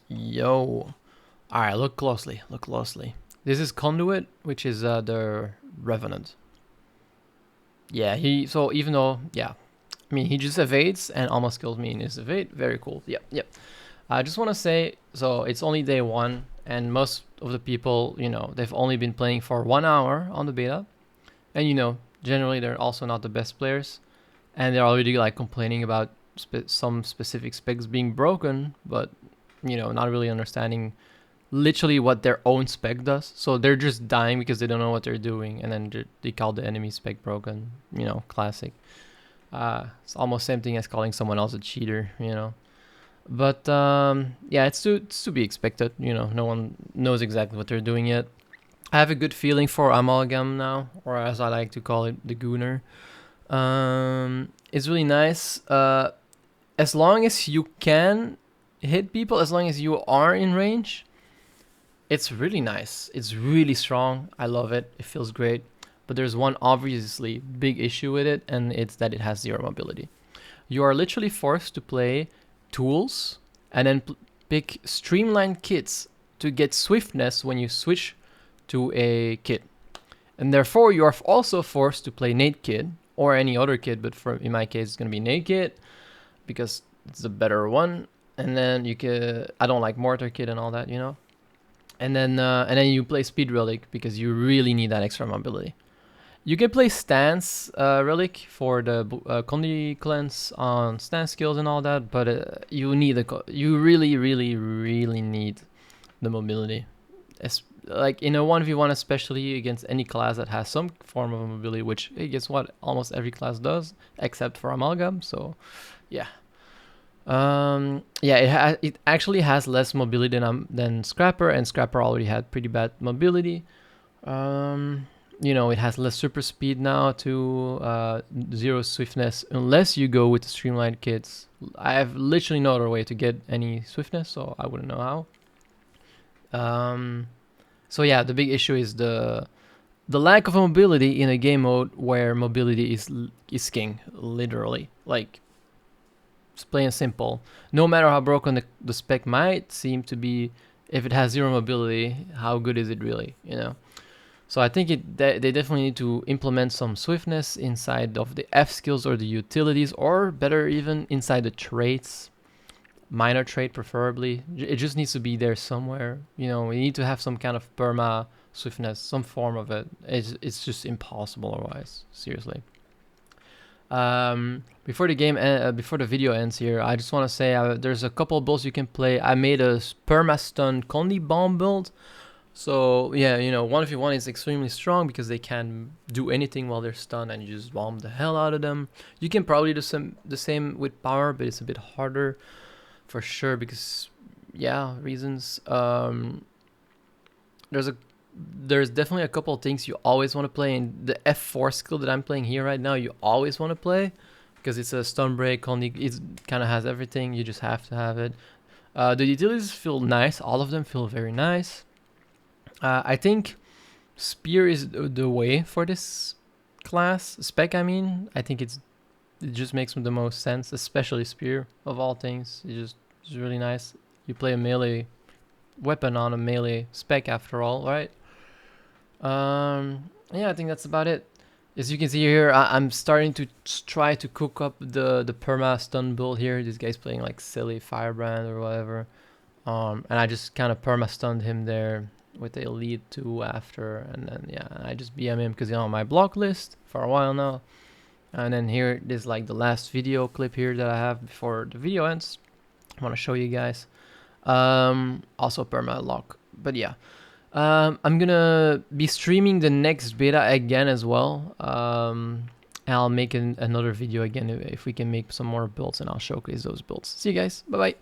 Yo. Alright, look closely. Look closely. This is Conduit, which is the Revenant. Yeah, so even though, yeah, I mean, he just evades and almost kills me in his evade. Very cool. Yep. I just want to say, so it's only day one, and most of the people, they've only been playing for 1 hour on the beta. And, generally they're also not the best players. And they're already like complaining about some specific specs being broken, but, not really understanding literally what their own spec does. So they're just dying because they don't know what they're doing, and then they call the enemy spec broken. Classic. It's almost same thing as calling someone else a cheater. But yeah, it's to be expected. No one knows exactly what they're doing yet. I have a good feeling for Amalgam now, or as I like to call it, the Gooner. It's really nice. As long as you can hit people, as long as you are in range, it's really nice. It's really strong. I love it. It feels great. But there's one obviously big issue with it, and it's that it has 0 mobility. You are literally forced to play tools and then pick streamlined kits to get swiftness when you switch to a kit. And therefore, you are also forced to play Nate kit or any other kit, but in my case, it's going to be Nate kit because it's the better one. And then I don't like Mortar kit and all that, And then you play Speed Relic because you really need that extra mobility. You can play Stance Relic for the Conduit cleanse on stance skills and all that, but you really, really, really need the mobility. Like in a 1v1, especially against any class that has some form of mobility, which, hey, guess what? Almost every class does, except for Amalgam. So, yeah. Yeah, it actually has less mobility than Scrapper, and Scrapper already had pretty bad mobility. It has less super speed now to 0 swiftness, unless you go with the streamlined kits. I have literally no other way to get any swiftness, so I wouldn't know how. So yeah, the big issue is the lack of mobility in a game mode where mobility is king, literally. Like, it's plain and simple. No matter how broken the spec might seem to be, if it has 0 mobility, how good is it really, So I think they definitely need to implement some swiftness inside of the F skills or the utilities, or better even inside the traits. Minor trait preferably. It just needs to be there somewhere. We need to have some kind of perma swiftness, some form of it. It's just impossible otherwise. Seriously. Before the video ends here, I just want to say there's a couple of builds you can play. I made a perma stun Condi bomb build. So yeah, 1v1 is extremely strong because they can do anything while they're stunned, and you just bomb the hell out of them. You can probably do the same with power, but it's a bit harder. For sure, because reasons. There's definitely a couple of things you always want to play, and the F4 skill that I'm playing here right now, you always want to play because it's a stun break. It kind of has everything. You just have to have it. The utilities feel nice. All of them feel very nice. I think Spear is the way for this class spec. I think it just makes the most sense, especially Spear of all things. It's really nice. You play a melee weapon on a melee spec after all, right? Yeah, I think that's about it. As you can see here, I'm starting to try to cook up the perma stun build here. This guy's playing like silly Firebrand or whatever. And I just kind of perma stunned him there with the Elite 2 after, and then I just BM him because he's on my block list for a while now. And then here, this is like the last video clip here that I have before the video ends. I want to show you guys. Also perma lock, but yeah. I'm gonna be streaming the next beta again as well. I'll make another video again if we can make some more builds, and I'll showcase those builds. See you guys. Bye bye.